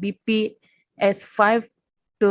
BPS 5 to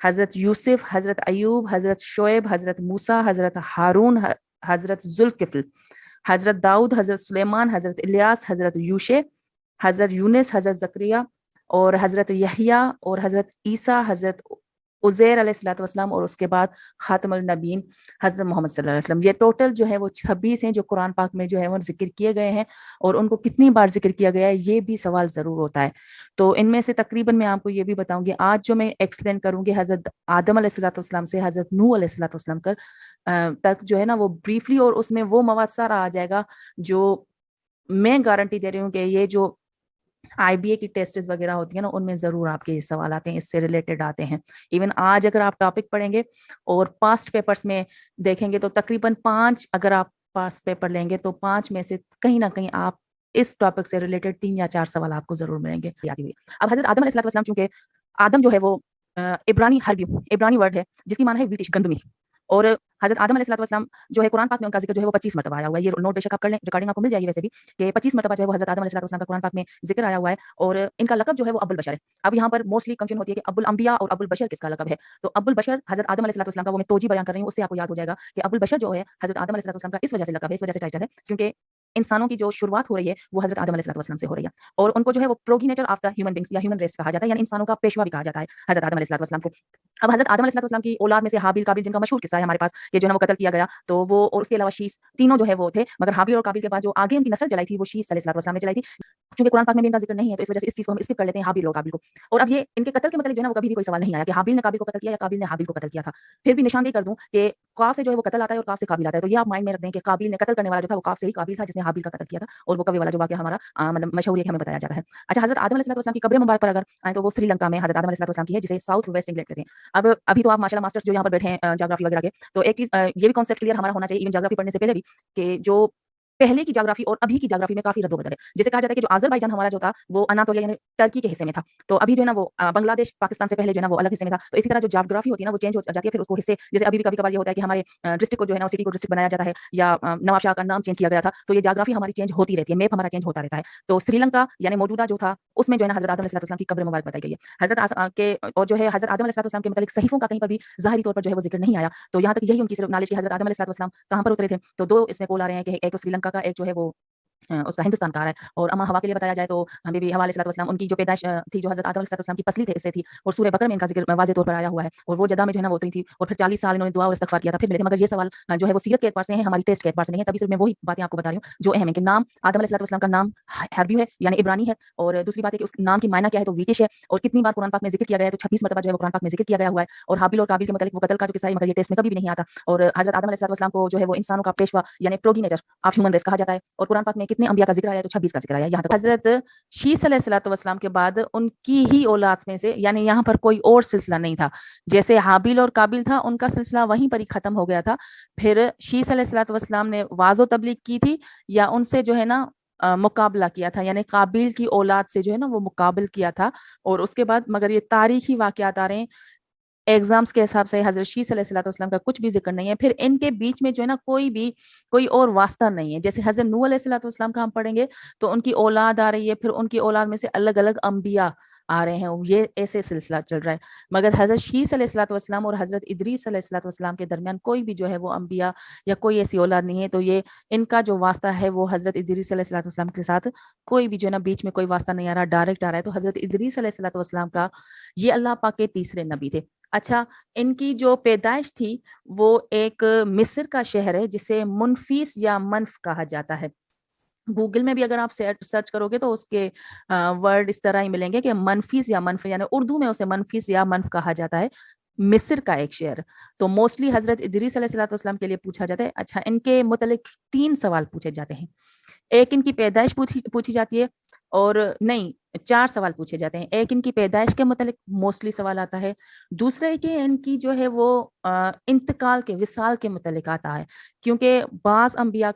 حضرت یوسف، حضرت ایوب، حضرت شعیب، حضرت موسیٰ، حضرت ہارون، حضرت ذوالکفل، حضرت داؤد، حضرت سلیمان، حضرت الیاس، حضرت یوشع، حضرت یونس، حضرت زکریا اور حضرت یحییٰ اور حضرت عیسیٰ، حضرت عزیر علیہ الصلوۃ والسلام، اور اس کے بعد خاتم النبیین حضرت محمد صلی اللہ علیہ وسلم. یہ ٹوٹل جو ہے وہ 26 ہیں جو قرآن پاک میں جو ہے وہ ذکر کیے گئے ہیں. اور ان کو کتنی بار ذکر کیا گیا ہے یہ بھی سوال ضرور ہوتا ہے. تو ان میں سے تقریباً میں آپ کو یہ بھی بتاؤں گی آج جو میں ایکسپلین کروں گی حضرت آدم علیہ الصلوۃ والسلام سے حضرت نوح علیہ الصلوۃ والسلام تک جو ہے نا وہ بریفلی، اور اس میں وہ مواد سارا آ جائے گا جو میں گارنٹی دے رہی ہوں کہ یہ جو آئی بی اے کی ٹیسٹس وغیرہ ہوتی ہیں نا ان میں ضرور آپ کے یہ سوال آتے ہیں، اس سے ریلیٹڈ آتے ہیں. ایون آج اگر آپ ٹاپک پڑھیں گے اور پاسٹ پیپرز میں دیکھیں گے تو تقریباً 5 اگر آپ پاسٹ پیپر لیں گے تو 5 میں سے کہیں نہ کہیں آپ اس ٹاپک سے ریلیٹڈ 3 یا 4 سوال آپ کو ضرور ملیں گے. اب حضرت آدم علیہ السلام چونکہ آدم جو ہے وہ عبرانی ورڈ ہے جس کی معنی ہے ویٹ گندمی. اور حضرت آدم علیہ السلام جو ہے قرآن پاک میں ان کا ذکر جو ہے وہ 25 مرتبہ آیا ہوا ہے. یہ نوٹ بے شک آپ کر لیں، ریکارڈنگ آپ کو مل جائے گی ویسے بھی کہ 25 مرتبہ جو ہے وہ حضرت آدم علیہ السلام کا قرآن پاک میں ذکر آیا ہوا ہے. اور ان کا لقب جو ہے وہ ابو البشر ہے. اب یہاں پر موسٹلی کنفیوژن ہوتی ہے کہ ابو الانبیاء اور ابو البشر کس کا لقب ہے. تو ابو البشر حضرت آدم علیہ السلام کا وہ میں توجیہ بیان کر رہی ہوں، اس سے آپ کو یاد ہو جائے گا کہ ابو البشر جو ہے حضرت آدم علیہ السلام کا اس وجہ سے لقب ہے، اس وجہ سے ٹائٹل ہے کیونکہ انسانوں کی جو شروعات ہو رہی ہے وہ حضرت آدم علیہ السلام سے ہو رہی ہے. اور ان کو جو ہے وہ پروگینیٹر آف دا ہیومن بینگز یا ہیومن ریس کہا جاتا ہے، یعنی انسانوں کا پیشوا بھی کہا جاتا ہے حضرت آدم علیہ السلام کو. اب حضرت آدم علیہ السلام کی اولاد میں سے حابیل قابیل جن کا مشہور قصہ ہے ہمارے پاس کہ جو ہے وہ قتل کیا گیا، تو وہ اور اس کے علاوہ شیس تینوں جو ہے وہ تھے. مگر حابیل اور قابیل کے بعد جو آگے ان کی نسل چلائی تھی وہ شیس علیہ السلام نے چلائی تھی. چونکہ قرآن پاک میں بھی ان کا ذکر نہیں ہے تو اس وجہ سے اس چیز کو ہم اسکپ کر لیتے ہیں حابیل اور قابیل کو. اور اب یہ ان کے قتل کے متعلق جو ہے نا وہ کبھی بھی کوئی سوال نہیں آیا کہ حابیل نے قابیل کو قتل کیا یا قابیل نے حابیل کو قتل کیا تھا. پھر بھی نشاندہی کر دوں کہ قاف سے جو ہے وہ قتل آتا ہے اور قاف سے قابل آتا ہے. تو یہ آپ مائنڈ میں رکھ دیں کہ قابیل نے قتل کرنے والا جو تھا وہ قاف سے ہی قابل تھا جس نے حابیل کا قتل کیا تھا. اور وہ قوی والا جو واقعہ ہمارا مطلب مشہور ہے کہ ہمیں بتایا جاتا ہے. اچھا، حضرت آدم علیہ السلام کی قبر مبارک پر اگر آئیں تو وہ سری لنکا میں حضرت آدم علیہ السلام کی ہے جسے ساؤتھ ویسٹ انگلینڈ کہتے ہیں. اب ابھی تو آپ ماشاءاللہ ماسٹرز جو یہاں پر بیٹھے ہیں جیوگرافی وغیرہ کے، تو ایک چیز یہ بھی کانسیپٹ کلیئر ہمارا ہونا چاہیے ایون جیوگرافی پڑھنے سے پہلے بھی کہ جو پہلے کی جغرافی اور ابھی کی جغرافی میں کافی رد و بدل ہے. جیسے کہا جاتا ہے کہ جو آذربائیجان ہمارا جو تھا وہ اناطولیہ یعنی ترکی کے حصے میں تھا، تو ابھی جو ہے نا وہ بنگلہ دیش پاکستان سے پہلے جو ہے نا وہ الگ حصے میں تھا. تو اسی طرح جو جغرافی ہوتی ہے نا وہ چینج ہو جاتی ہے، پھر اس کو حصے جیسے ابھی بھی کبھی کبھار یہ ہوتا ہے کہ ہمارے ڈسٹرکٹ کو جو ہے نا سٹی کو ڈسٹرکٹ بنایا جاتا ہے یا نواب شاہ کا نام چینج کیا گیا تھا. تو یہ جغرافی ہماری چینج ہوتی رہتی ہے، میپ ہمارا چینج ہوتا رہتا ہے. تو سری لنکا یعنی موجودہ جو تھا اس میں جو ہے نا حضرت آدم علیہ السلام کی قبر مبارک بتائی گئی ہے. حضرت کے اور جو ہے حضرت آدم علیہ السلام کے متعلق صحیفوں کا کہیں پر بھی ظاہری طور پر جو ہے وہ ذکر نہیں آیا. تو یہاں تک یہی ان کی صرف نالج کی حضرت آدم علیہ السلام کہاں پر اترے تھے. تو 2 اس میں کول آ رہے ہیں کہ ایک تو سری لنکا کا، ایک جو ہے وہ اس کا ہندوستان کا آ رہا ہے. اور اما ہوا کے لیے بتایا جائے تو ہمیں بھی ہوا علیہ السلام ان کی جو پیدائش تھی جو حضرت آدم علیہ السلام کی پسلی تھے اس سے تھی. اور سورہ بقرہ میں ان کا ذکر واضح طور پر آیا ہوا ہے. اور وہ جدہ میں جو ہے نا وہ اتری تھی اور پھر 40 سال انہوں نے دعا اور استغفار کیا تھا پھر ملے تھے. مگر یہ سوال جو ہے وہ سیرت کے اعتبار سے ہیں، ہماری ٹیسٹ کے اعتبار سے نہیں ہے. تبھی صرف میں وہی باتیں آپ کو بتا رہی ہوں جو اہم ہے کہ نام آدم علیہ السلام کا نام ہربیو ہے یعنی عبرانی ہے. اور دوسری بات ہے کہ اس نام کی معنی کیا ہے تو ویٹش ہے. اور کتنی بار قرآن پاک میں ذکر کیا گیا ہے تو 26 مرتبہ جو ہے وہ قرآن پاک میں ذکر کیا گیا ہوا ہے. اور حابیل اور قابیل کے متعلق وہ قتل کا جو قصہ ہے مگر یہ ٹیسٹ میں کبھی بھی نہیں آتا. اور حضرت آدم علیہ السلام کو جو ہے وہ انسانوں کا پیشوا یعنی پروگینیٹر آف ہیومن ریس کہا جاتا ہے. اور قرآن پاک میں کتنے انبیاء کا ذکر آیا ہے تو 26 کا ذکر آیا ہے. یہاں تک حضرت شیس علیہ الصلوۃ والسلام کے بعد ان کی ہی اولاد میں سے یعنی یہاں پر کوئی اور سلسلہ نہیں تھا. جیسے حابیل اور قابیل تھا ان کا سلسلہ وہیں پر ہی ختم ہو گیا تھا. پھر شیس علیہ الصلوۃ والسلام نے واعظ و تبلیغ کی تھی یا ان سے جو ہے نا مقابلہ کیا تھا یعنی قابیل کی اولاد سے جو ہے نا وہ مقابل کیا تھا. اور اس کے بعد مگر یہ تاریخی واقعات آ رہے ہیں ایگزامس کے حساب سے حضرت شیس علیہ الصلوۃ والسلام کا کچھ بھی ذکر نہیں ہے. پھر ان کے بیچ میں جو ہے نا کوئی اور واسطہ نہیں ہے. جیسے حضرت نوح علیہ الصلوۃ والسلام کا ہم پڑھیں گے تو ان کی اولاد آ رہی ہے، پھر ان کی اولاد میں سے الگ الگ انبیاء آ رہے ہیں، یہ ایسے سلسلہ چل رہا ہے. مگر حضرت شیس علیہ الصلوۃ والسلام اور حضرت ادریس علیہ الصلوۃ والسلام کے درمیان کوئی بھی جو ہے وہ انبیاء یا کوئی ایسی اولاد نہیں ہے. تو یہ ان کا جو واسطہ ہے وہ حضرت ادریس علیہ الصلوۃ والسلام کے ساتھ کوئی بھی جو ہے نا بیچ میں کوئی واسطہ نہیں آ رہا، ڈائریکٹ آ رہا ہے. تو حضرت ادریس علیہ الصلوۃ والسلام کا یہ اللہ پاک کے تیسرے نبی تھے. اچھا، ان کی جو پیدائش تھی وہ ایک مصر کا شہر ہے جسے منفیس یا منف کہا جاتا ہے. گوگل میں بھی اگر آپ سرچ کرو گے تو اس کے ورڈ اس طرح ہی ملیں گے کہ منفیس یا منف یعنی اردو میں اسے منفیس یا منف کہا جاتا ہے، مصر کا ایک شہر. تو موسٹلی حضرت ادریس علیہ الصلوۃ والسلام کے لیے پوچھا جاتا ہے. اچھا، ان کے متعلق 3 سوال پوچھے جاتے ہیں. ایک ان کی پیدائش پوچھی جاتی ہے اور نہیں 4 سوال پوچھے جاتے ہیں. ایک ان کی پیدائش کے متعلق موسٹلی سوال آتا ہے. دوسرے کہ ان کی جو ہے وہ انتقال کے وصال کے متعلق آتا ہے کیونکہ بعض انبیاء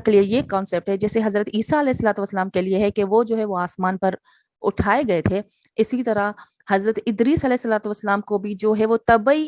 کے لیے یہ کانسیپٹ ہے جیسے حضرت عیسیٰ علیہ الصلوۃ والسلام کے لیے ہے کہ وہ جو ہے وہ آسمان پر اٹھائے گئے تھے. اسی طرح حضرت ادریس علیہ الصلوۃ والسلام کو بھی جو ہے وہ طبعی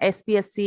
SPSC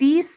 30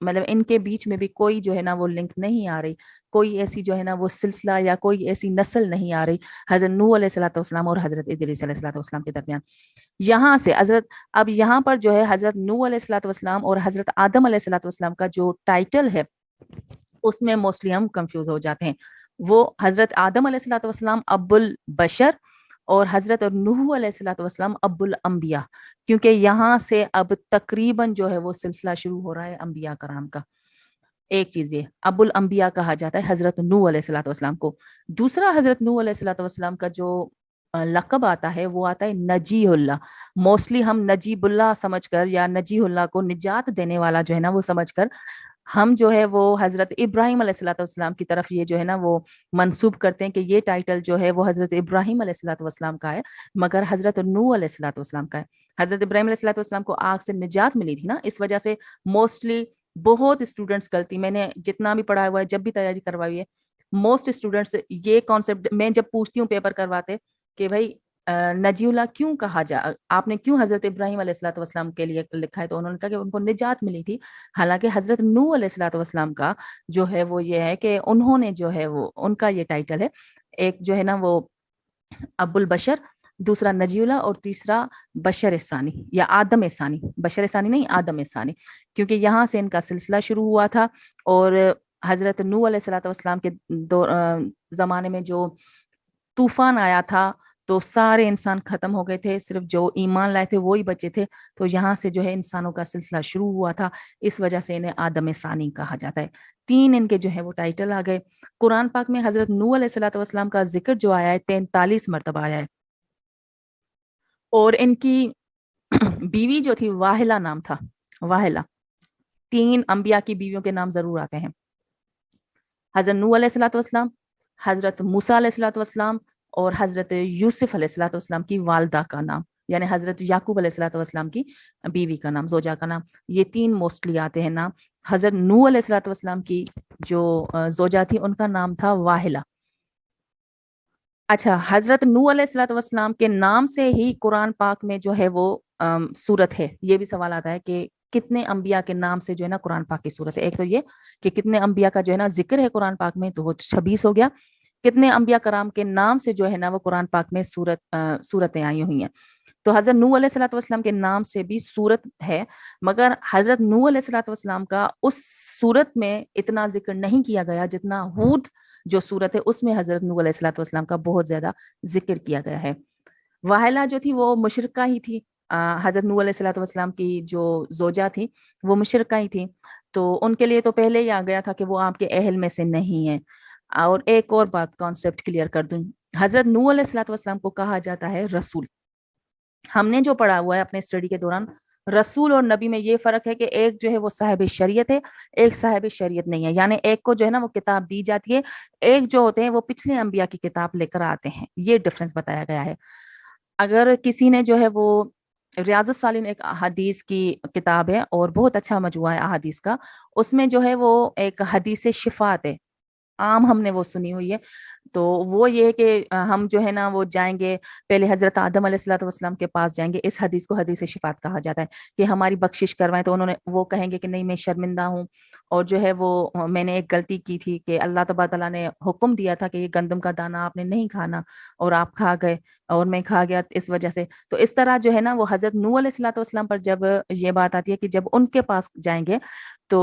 مطلب ان کے بیچ میں بھی کوئی جو ہے نا وہ لنک نہیں آ رہی, کوئی ایسی جو ہے نا وہ سلسلہ یا کوئی ایسی نسل نہیں آ رہی حضرت نوح علیہ الصلوۃ والسلام اور حضرت ادریس علیہ الصلوۃ والسلام کے درمیان. یہاں سے حضرت, اب یہاں پر جو ہے حضرت نوح علیہ الصلوۃ والسلام اور حضرت آدم علیہ الصلوۃ والسلام کا جو ٹائٹل ہے اس میں موسٹلی ہم کنفیوز ہو جاتے ہیں. وہ حضرت آدم علیہ الصلوۃ والسلام ابو البشر اور حضرت نوح علیہ الصلوۃ والسلام ابو الانبیاء, کیونکہ یہاں سے اب تقریباً جو ہے وہ سلسلہ شروع ہو رہا ہے انبیاء کرام کا. ایک چیز یہ ابو الانبیاء کہا جاتا ہے حضرت نوح علیہ الصلوۃ والسلام کو. دوسرا حضرت نوح علیہ الصلوۃ والسلام کا جو لقب آتا ہے وہ آتا ہے نجی اللہ. موسٹلی ہم نجیب اللہ سمجھ کر یا نجی اللہ کو نجات دینے والا جو ہے نا وہ سمجھ کر ہم جو ہے وہ حضرت ابراہیم علیہ الصلوۃ والسلام کی طرف یہ جو ہے نا وہ منسوب کرتے ہیں کہ یہ ٹائٹل جو ہے وہ حضرت ابراہیم علیہ الصلوۃ والسلام کا ہے, مگر حضرت نوح علیہ الصلوۃ والسلام کا ہے. حضرت ابراہیم علیہ الصلوۃ والسلام کو آگ سے نجات ملی تھی نا, اس وجہ سے موسٹلی بہت اسٹوڈنٹس غلطی, میں نے جتنا بھی پڑھا ہوا ہے جب بھی تیاری کروائی ہے موسٹ اسٹوڈنٹس یہ کانسیپٹ میں جب پوچھتی ہوں پیپر کرواتے کہ بھائی نجی اللہ کیوں کہا جا, آپ نے کیوں حضرت ابراہیم علیہ الصلوۃ والسلام کے لیے لکھا ہے, تو انہوں نے کہا کہ ان کو نجات ملی تھی. حالانکہ حضرت نوح علیہ الصلوۃ والسلام کا جو ہے وہ یہ ہے کہ انہوں نے جو ہے وہ ان کا یہ ٹائٹل ہے, ایک جو ہے نا وہ ابو البشر, دوسرا نجی اللہ, اور تیسرا بشر ثانی یا آدم ثانی. بشر ثانی نہیں, آدم ثانی, کیونکہ یہاں سے ان کا سلسلہ شروع ہوا تھا. اور حضرت نوح علیہ الصلوۃ والسلام کے زمانے میں جو طوفان آیا تھا تو سارے انسان ختم ہو گئے تھے, صرف جو ایمان لائے تھے وہی بچے تھے. تو یہاں سے جو ہے انسانوں کا سلسلہ شروع ہوا تھا, اس وجہ سے انہیں آدم ثانی کہا جاتا ہے. 3 ان کے جو ہے وہ ٹائٹل آ گئے. قرآن پاک میں حضرت نوح علیہ الصلوۃ والسلام کا ذکر جو آیا ہے 43 مرتبہ آیا ہے. اور ان کی بیوی جو تھی واحلہ نام تھا, واحلہ. 3 انبیاء کی بیویوں کے نام ضرور آتے ہیں, حضرت نوح علیہ الصلوۃ والسلام, حضرت موسیٰ علیہ الصلوۃ والسلام, اور حضرت یوسف علیہ الصلوۃ والسلام کی والدہ کا نام, یعنی حضرت یعقوب علیہ الصلوۃ والسلام کی بیوی کا نام, زوجہ کا نام. یہ 3 موسٹلی آتے ہیں نام. حضرت نوح علیہ الصلوۃ والسلام کی جو زوجہ تھی ان کا نام تھا واحلہ. اچھا, حضرت نوح علیہ الصلوۃ والسلام کے نام سے ہی قرآن پاک میں جو ہے وہ سورت ہے. یہ بھی سوال آتا ہے کہ کتنے انبیاء کے نام سے جو ہے نا قرآن پاک کی سورت ہے. ایک تو یہ کہ کتنے انبیاء کا جو ہے نا ذکر ہے قرآن پاک میں, تو وہ 26 ہو گیا. کتنے انبیاء کرام کے نام سے جو ہے نا وہ قرآن پاک میں سورتیں آئی ہوئی ہیں. تو حضرت نوح علیہ الصلوۃ والسلام کے نام سے بھی سورت ہے, مگر حضرت نوح علیہ الصلوۃ والسلام کا اس سورت میں اتنا ذکر نہیں کیا گیا جتنا ہود جو سورت ہے اس میں حضرت نوح علیہ الصلوۃ والسلام کا بہت زیادہ ذکر کیا گیا ہے. واحلہ جو تھی وہ مشرکہ ہی تھی. حضرت نوح علیہ الصلوۃ والسلام کی جو زوجہ تھی وہ مشرکہ ہی تھی, تو ان کے لیے تو پہلے ہی آ گیا تھا کہ وہ آپ کے اہل میں سے نہیں ہے. اور ایک اور بات کانسیپٹ کلیئر کر دوں, حضرت نوح علیہ الصلوۃ والسلام کو کہا جاتا ہے رسول. ہم نے جو پڑھا ہوا ہے اپنے اسٹڈی کے دوران, رسول اور نبی میں یہ فرق ہے کہ ایک جو ہے وہ صاحب شریعت ہے, ایک صاحب شریعت نہیں ہے. یعنی ایک کو جو ہے نا وہ کتاب دی جاتی ہے, ایک جو ہوتے ہیں وہ پچھلے انبیاء کی کتاب لے کر آتے ہیں. یہ ڈفرنس بتایا گیا ہے. اگر کسی نے جو ہے وہ ریاض الصالحین ایک حدیث کی کتاب ہے اور بہت اچھا مجموعہ ہے احادیث کا, اس میں جو ہے وہ ایک حدیث شفاعت ہے, عام ہم نے وہ سنی ہوئی ہے. تو وہ یہ کہ ہم جو ہے نا وہ جائیں گے پہلے حضرت آدم علیہ الصلوۃ والسلام کے پاس جائیں گے. اس حدیث کو حدیث شفاعت کہا جاتا ہے کہ ہماری بخشش کروائیں. تو انہوں نے وہ کہیں گے کہ نہیں میں شرمندہ ہوں, اور جو ہے وہ میں نے ایک غلطی کی تھی کہ اللہ تبارک تعالیٰ نے حکم دیا تھا کہ یہ گندم کا دانہ آپ نے نہیں کھانا اور آپ کھا گئے اور میں کھا گیا اس وجہ سے. تو اس طرح جو ہے نا وہ حضرت نوح علیہ الصلوۃ والسلام پر جب یہ بات آتی ہے کہ جب ان کے پاس جائیں گے تو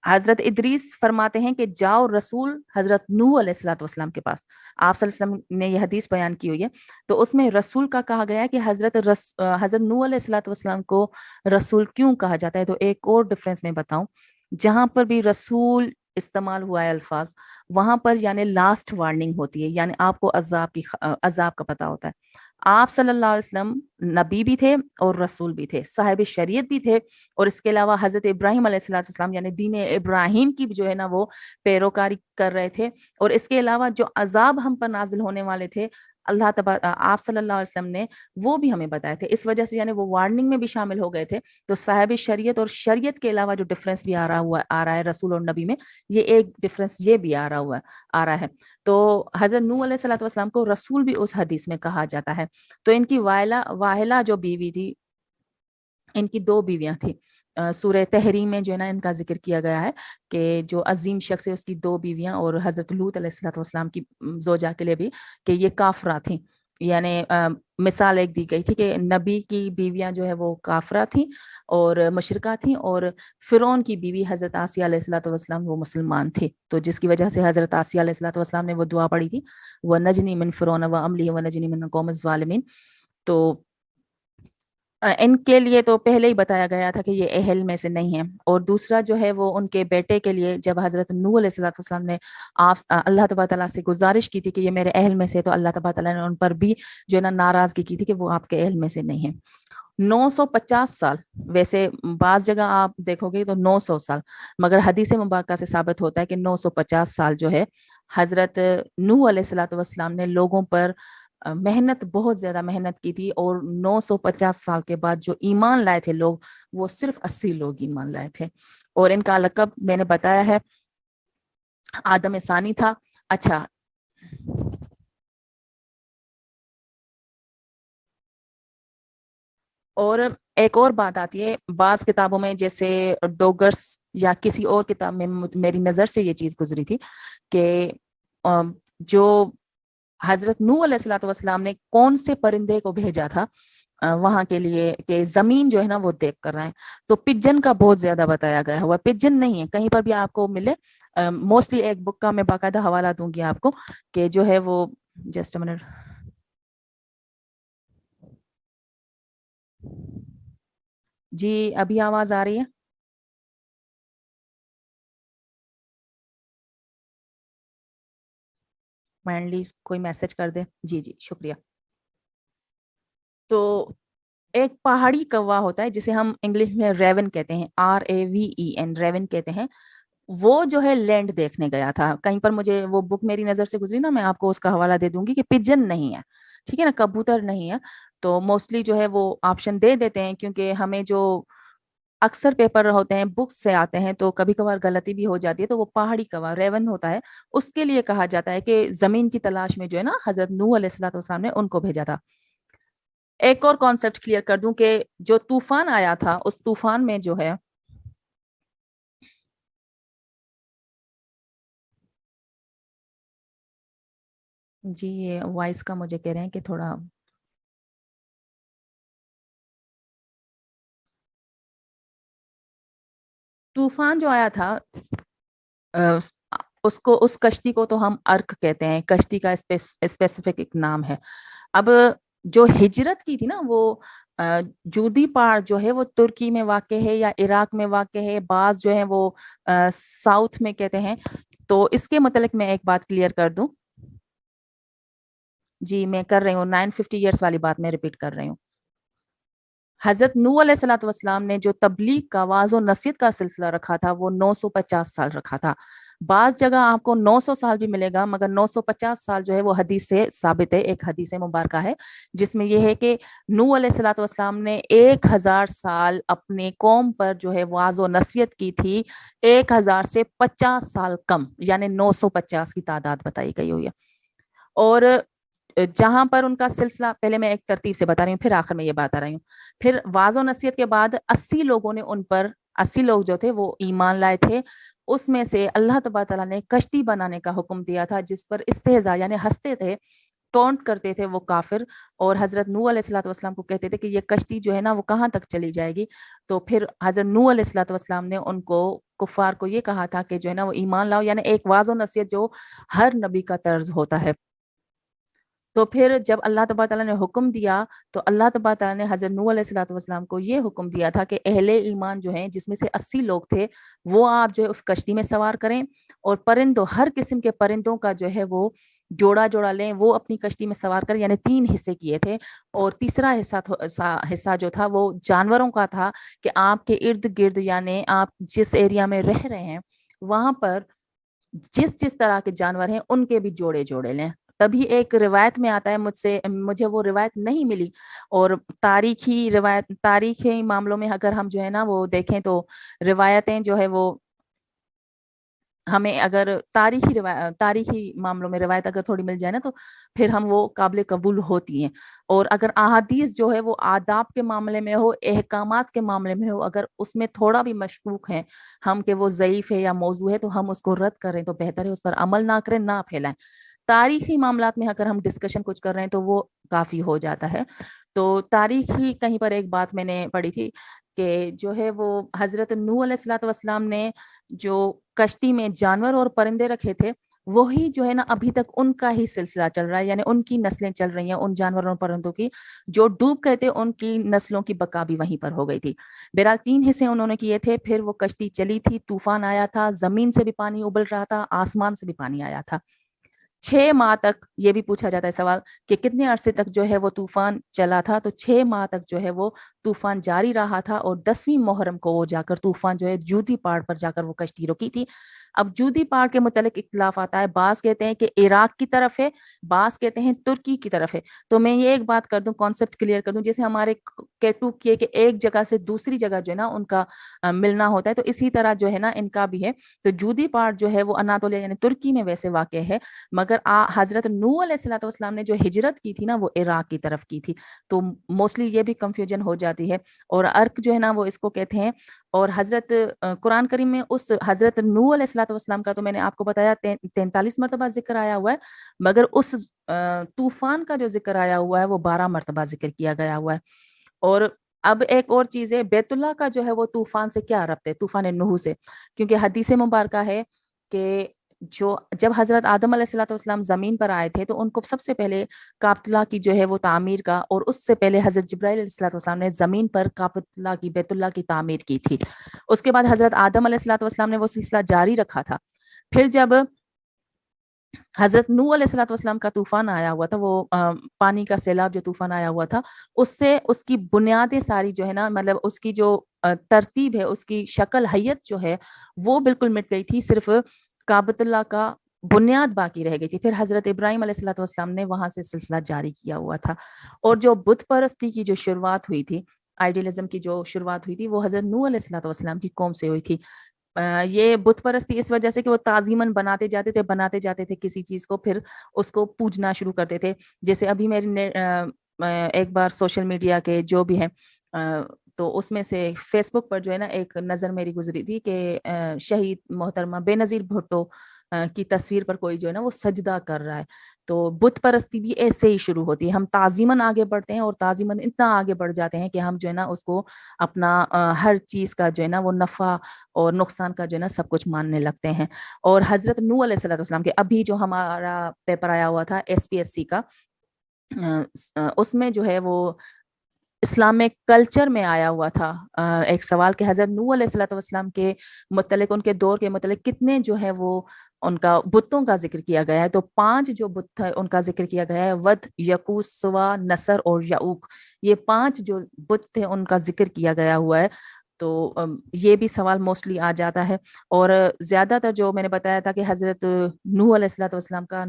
حضرت ادریس فرماتے ہیں کہ جاؤ رسول حضرت نوح علیہ الصلوۃ والسلام کے پاس. آپ صلی اللہ علیہ وسلم نے یہ حدیث بیان کی ہوئی ہے, تو اس میں رسول کا کہا گیا ہے کہ حضرت نوح علیہ الصلوۃ والسلام کو رسول کیوں کہا جاتا ہے. تو ایک اور ڈفرینس میں بتاؤں, جہاں پر بھی رسول استعمال ہوا ہے الفاظ, وہاں پر یعنی لاسٹ وارننگ ہوتی ہے, یعنی آپ کو عذاب کا پتہ ہوتا ہے. آپ صلی اللہ علیہ وسلم نبی بھی تھے اور رسول بھی تھے, صاحب شریعت بھی تھے, اور اس کے علاوہ حضرت ابراہیم علیہ السلام یعنی دین ابراہیم کی جو ہے نا وہ پیروکاری کر رہے تھے. اور اس کے علاوہ جو عذاب ہم پر نازل ہونے والے تھے اللہ آپ صلی اللہ علیہ وسلم نے وہ بھی ہمیں بتائے تھے. اس وجہ سے یعنی وہ وارننگ میں بھی شامل ہو گئے تھے. تو صاحب شریعت اور شریعت کے علاوہ جو ڈفرینس بھی آ رہا ہے رسول اور نبی میں, یہ ایک ڈفرینس یہ بھی آ رہا ہے. تو حضرت نوح علیہ الصلوۃ والسلام کو رسول بھی اس حدیث میں کہا جاتا ہے. تو ان کی واحلہ جو بیوی تھی, ان کی 2 بیویاں تھیں. سورہ تحریم میں جو ہے نا ان کا ذکر کیا گیا ہے کہ جو عظیم شخص ہے اس کی 2 بیویاں اور حضرت لوط علیہ الصلوۃ والسلام کی زوجہ کے لیے بھی کہ یہ کافرہ تھیں. یعنی مثال ایک دی گئی تھی کہ نبی کی بیویاں جو ہے وہ کافرہ تھیں اور مشرکہ تھیں، اور فرعون کی بیوی حضرت آسیہ علیہ الصلوۃ والسلام وہ مسلمان تھی. تو جس کی وجہ سے حضرت آسیہ علیہ الصلوۃ والسلام نے وہ دعا پڑھی تھی، وَنَجِّنِي مِن فِرْعَوْنَ وَعَمْلِهِ وَنَجِّنِي مِنَ الْقَوْمِ الظَّالِمِينَ. تو ان کے لیے تو پہلے ہی بتایا گیا تھا کہ یہ اہل میں سے نہیں ہے. اور دوسرا جو ہے وہ ان کے بیٹے کے لیے جب حضرت نوح علیہ الصلوۃ والسلام نے اللہ تبارک تعالیٰ سے گزارش کی تھی کہ یہ میرے اہل میں سے، تو اللہ تبارک تعالیٰ نے ان پر بھی جو ہے نا ناراضگی کی تھی کہ وہ آپ کے اہل میں سے نہیں ہے. 950 سال، ویسے بعض جگہ آپ دیکھو گے تو 900 سال، مگر حدیث مبارکہ سے ثابت ہوتا ہے کہ 950 سال جو ہے حضرت نوح علیہ الصلوۃ والسلام نے لوگوں پر محنت، بہت زیادہ محنت کی تھی. اور 950 سال کے بعد جو ایمان لائے تھے لوگ، وہ صرف 80 لوگ ایمان لائے تھے. اور ان کا لقب میں نے بتایا ہے آدم ثانی تھا. اچھا، اور ایک اور بات آتی ہے بعض کتابوں میں، جیسے ڈوگرس یا کسی اور کتاب میں میری نظر سے یہ چیز گزری تھی کہ جو حضرت نوح علیہ الصلوۃ والسلام نے کون سے پرندے کو بھیجا تھا وہاں کے لیے کہ زمین جو ہے نا وہ دیکھ کر رہے ہیں، تو پجن کا بہت زیادہ بتایا گیا ہوا. پجن نہیں ہے، کہیں پر بھی آپ کو ملے، موسٹلی ایک بک کا میں باقاعدہ حوالہ دوں گی آپ کو کہ جو ہے وہ جسٹ منٹ. جی ابھی آواز آ رہی ہے؟ مائنڈلی کوئی میسج کر دے. جی جی شکریہ. تو ایک پہاڑی کوا ہوتا ہے جسے ہم انگلش میں ریون کہتے ہیں، RAVEN، ریون کہتے ہیں. وہ جو ہے لینڈ دیکھنے گیا تھا. کہیں پر مجھے وہ بک میری نظر سے گزری نا، میں آپ کو اس کا حوالہ دے دوں گی کہ پجن نہیں ہے، ٹھیک ہے نا، کبوتر نہیں ہے. تو موسٹلی جو ہے وہ آپشن دے دیتے ہیں کیونکہ ہمیں جو اکثر پیپر ہوتے ہیں بکس سے آتے ہیں تو کبھی کبھار غلطی بھی ہو جاتی ہے. تو وہ پہاڑی کوا ریون ہوتا ہے، اس کے لیے کہا جاتا ہے کہ زمین کی تلاش میں جو ہے نا حضرت نوح علیہ الصلوۃ والسلام نے ان کو بھیجا تھا. ایک اور کانسیپٹ کلیئر کر دوں کہ جو طوفان آیا تھا اس طوفان میں جو ہے جی یہ وائس کا مجھے کہہ رہے ہیں کہ تھوڑا طوفان جو آیا تھا اس کو، اس کشتی کو تو ہم ارک کہتے ہیں، کشتی کا اسپیسیفک ایک نام ہے. اب جو ہجرت کی تھی نا وہ جودی پہاڑ جو ہے وہ ترکی میں واقع ہے یا عراق میں واقع ہے، بعض جو ہے وہ ساؤتھ میں کہتے ہیں. تو اس کے متعلق میں ایک بات کلیئر کر دوں. جی میں کر رہی ہوں 950 ایئرس والی بات میں ریپیٹ کر رہی ہوں. حضرت نوح علیہ الصلوۃ والسلام نے جو تبلیغ کا واعظ و نصیحت کا سلسلہ رکھا تھا وہ 950 سال رکھا تھا. بعض جگہ آپ کو 900 سال بھی ملے گا، مگر 950 سال جو ہے وہ حدیث سے ثابت ہے، ایک حدیث مبارکہ ہے جس میں یہ ہے کہ نوح علیہ الصلوۃ والسلام نے 1000 سال اپنے قوم پر جو ہے واعظ و نصیحت کی تھی، 1000 سے 50 سال کم، یعنی 950 کی تعداد بتائی گئی ہوئی ہے. اور جہاں پر ان کا سلسلہ، پہلے میں ایک ترتیب سے بتا رہی ہوں پھر آخر میں یہ بات آ رہی ہوں. پھر واعظ و نصیحت کے بعد 80 لوگوں نے ان پر، 80 لوگ جو تھے وہ ایمان لائے تھے. اس میں سے اللہ تبارک تعالیٰ نے کشتی بنانے کا حکم دیا تھا جس پر استہزاء یعنی ہنستے تھے، ٹونٹ کرتے تھے وہ کافر، اور حضرت نوح علیہ الصلوۃ والسلام کو کہتے تھے کہ یہ کشتی جو ہے نا وہ کہاں تک چلی جائے گی. تو پھر حضرت نوح علیہ الصلوۃ والسلام نے ان کو، کفار کو یہ کہا تھا کہ جو ہے نا وہ ایمان لاؤ، یعنی ایک واعظ و نصیحت جو ہر نبی کا طرز ہوتا ہے. تو پھر جب اللہ تبارک تعالیٰ نے حکم دیا تو اللہ تبارک تعالیٰ نے حضرت نوح علیہ الصلوۃ والسلام کو یہ حکم دیا تھا کہ اہل ایمان جو ہیں جس میں سے 80 لوگ تھے وہ آپ جو ہے اس کشتی میں سوار کریں، اور پرندوں، ہر قسم کے پرندوں کا جو ہے وہ جوڑا جوڑا لیں، وہ اپنی کشتی میں سوار کریں. یعنی 3 حصے کیے تھے، اور تیسرا حصہ جو تھا وہ جانوروں کا تھا کہ آپ کے ارد گرد، یعنی آپ جس ایریا میں رہ رہے ہیں وہاں پر جس جس طرح کے جانور ہیں ان کے بھی جوڑے جوڑے لیں. تبھی ایک روایت میں آتا ہے، مجھے وہ روایت نہیں ملی، اور تاریخی روایت، تاریخی معاملوں میں اگر ہم جو ہے نا وہ دیکھیں تو روایتیں جو ہے وہ ہمیں اگر تاریخی معاملوں میں روایت اگر تھوڑی مل جائے نا تو پھر ہم وہ قابل قبول ہوتی ہیں. اور اگر احادیث جو ہے وہ آداب کے معاملے میں ہو، احکامات کے معاملے میں ہو، اگر اس میں تھوڑا بھی مشکوک ہے ہم کہ وہ ضعیف ہے یا موضوع ہے تو ہم اس کو رد کریں تو بہتر ہے، اس پر عمل نہ کریں، نہ پھیلائیں. تاریخی معاملات میں اگر ہم ڈسکشن کچھ کر رہے ہیں تو وہ کافی ہو جاتا ہے. تو تاریخی کہیں پر ایک بات میں نے پڑھی تھی کہ جو ہے وہ حضرت نوح علیہ الصلوۃ والسلام نے جو کشتی میں جانور اور پرندے رکھے تھے وہی جو ہے نا ابھی تک ان کا ہی سلسلہ چل رہا ہے، یعنی ان کی نسلیں چل رہی ہیں، ان جانوروں اور پرندوں کی جو ڈوب گئے تھے ان کی نسلوں کی بقا بھی وہیں پر ہو گئی تھی. بہرحال 3 حصے انہوں نے کیے تھے، پھر وہ کشتی چلی تھی، طوفان آیا تھا، زمین سے بھی پانی ابل رہا تھا، آسمان سے بھی پانی آیا تھا. 6 ماہ تک یہ بھی پوچھا جاتا ہے سوال کہ کتنے عرصے تک جو ہے وہ طوفان چلا تھا، تو 6 ماہ تک جو ہے وہ طوفان جاری رہا تھا. اور 10ویں محرم کو وہ جا کر طوفان جو ہے جودی پہاڑ پر جا کر وہ کشتی رکی تھی. اب جودی پہاڑ کے متعلق اختلاف آتا ہے، بعض کہتے ہیں کہ عراق کی طرف ہے، بعض کہتے ہیں ترکی کی طرف ہے. تو میں یہ ایک بات کر دوں، کانسیپٹ کلیئر کر دوں، جیسے ہمارے کیٹو کیے کہ ایک جگہ سے دوسری جگہ جو ہے نا ان کا ملنا ہوتا ہے، تو اسی طرح جو ہے نا ان کا بھی ہے. تو جودی پہاڑ جو ہے وہ اناطولیہ یعنی ترکی میں ویسے واقع ہے، مگر حضرت نوح علیہ الصلوۃ والسلام نے جو ہجرت کی تھی نا وہ عراق کی طرف کی تھی. تو موسٹلی یہ بھی کنفیوژن ہو جاتی ہے. اور عرق جو ہے نا وہ اس کو کہتے ہیں. اور حضرت قرآن کریم میں اس حضرت نوح علیہ الصلوۃ والسلام کا تو میں نے آپ کو بتایا 43 مرتبہ ذکر آیا ہوا ہے، مگر اس طوفان کا جو ذکر آیا ہوا ہے وہ 12 مرتبہ ذکر کیا گیا ہوا ہے. اور اب ایک اور چیز ہے، بیت اللہ کا جو ہے وہ طوفان سے کیا ربط ہے، طوفان نوح سے؟ کیونکہ حدیث مبارکہ ہے کہ جب حضرت آدم علیہ الصلوۃ والسلام زمین پر آئے تھے تو ان کو سب سے پہلے کعبۃ اللہ کی جو ہے وہ تعمیر کا، اور اس سے پہلے حضرت جبرائیل علیہ الصلوۃ والسلام نے زمین پر کعبۃ اللہ کی، بیت اللہ کی تعمیر کی تھی. اس کے بعد حضرت آدم علیہ الصلوۃ والسلام نے وہ سلسلہ جاری رکھا تھا. پھر جب حضرت نوح علیہ الصلوۃ والسلام کا طوفان آیا ہوا تھا، وہ پانی کا سیلاب جو طوفان آیا ہوا تھا، اس سے اس کی بنیادیں ساری جو ہے نا، مطلب اس کی جو ترتیب ہے، اس کی شکل حیت جو ہے وہ بالکل مٹ گئی تھی، صرف کعبۃ اللہ کا بنیاد باقی رہ گئی تھی. پھر حضرت ابراہیم علیہ الصلوۃ والسلام نے وہاں سے سلسلہ جاری کیا ہوا تھا. اور جو بت پرستی کی جو شروعات ہوئی تھی، آئیڈیلزم کی جو شروعات ہوئی تھی، وہ حضرت نوح علیہ الصلوۃ والسلام کی قوم سے ہوئی تھی. یہ بت پرستی اس وجہ سے کہ وہ تعظیماً بناتے جاتے تھے کسی چیز کو، پھر اس کو پوجنا شروع کرتے تھے. جیسے ابھی میری ایک بار سوشل میڈیا کے جو بھی ہیں تو اس میں سے فیس بک پر جو ہے نا ایک نظر میری گزری تھی کہ شہید محترمہ بے نظیر بھٹو کی تصویر پر کوئی جو ہے نا وہ سجدہ کر رہا ہے. تو بت پرستی بھی ایسے ہی شروع ہوتی ہے، ہم تعظیماً آگے بڑھتے ہیں اور تعظیماً اتنا آگے بڑھ جاتے ہیں کہ ہم جو ہے نا اس کو اپنا ہر چیز کا جو ہے نا وہ نفع اور نقصان کا جو ہے نا سب کچھ ماننے لگتے ہیں. اور حضرت نوح علیہ الصلوۃ والسلام کے ابھی جو ہمارا پیپر آیا ہوا تھا SPSC کا، اس میں جو ہے وہ اسلامک کلچر میں آیا ہوا تھا ایک سوال کہ حضرت نوح علیہ الصلوۃ والسلام کے متعلق، ان کے دور کے متعلق کتنے جو ہے وہ ان کا بتوں کا ذکر کیا گیا ہے. تو 5 جو بت تھے ان کا ذکر کیا گیا ہے، ود، یقوس، سوا، نصر اور یعوق. یہ 5 جو بت تھے ان کا ذکر کیا گیا ہوا ہے. تو یہ بھی سوال موسٹلی آ جاتا ہے. اور زیادہ تر جو میں نے بتایا تھا کہ حضرت نوح علیہ الصلوۃ والسلام کا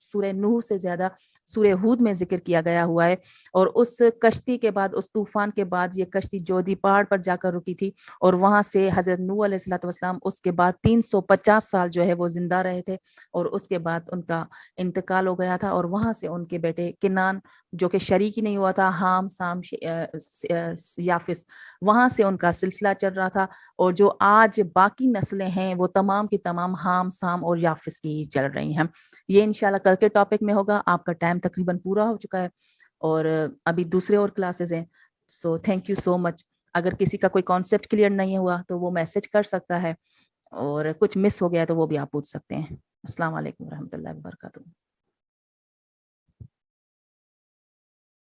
سورہ نوح سے زیادہ سورہ ہود میں ذکر کیا گیا ہوا ہے. اور اس کشتی کے بعد، اس طوفان کے بعد، یہ کشتی جودی پہاڑ پر جا کر رکی تھی، اور وہاں سے حضرت نوح علیہ الصلوۃ والسلام اس کے بعد 350 سال جو ہے وہ زندہ رہے تھے، اور اس کے بعد ان کا انتقال ہو گیا تھا. اور وہاں سے ان کے بیٹے کنان جو کہ شریک ہی نہیں ہوا تھا، حام، سام، یافس، وہاں سے ان کا سلسلہ چل رہا تھا. اور جو آج باقی نسلیں ہیں وہ تمام کی تمام حام، سام اور یافس کی چل رہی ہیں. یہ انشاءاللہ کل کے ٹاپک میں ہوگا. آپ کا ٹائم تقریباً پورا ہو چکا ہے اور ابھی دوسرے اور کلاسز ہیں. سو تھینک یو سو مچ. اگر کسی کا کوئی کانسیپٹ کلیئر نہیں ہوا تو وہ میسج کر سکتا ہے، اور کچھ مس ہو گیا تو وہ بھی آپ پوچھ سکتے ہیں. السلام علیکم ورحمۃ اللہ وبرکاتہ.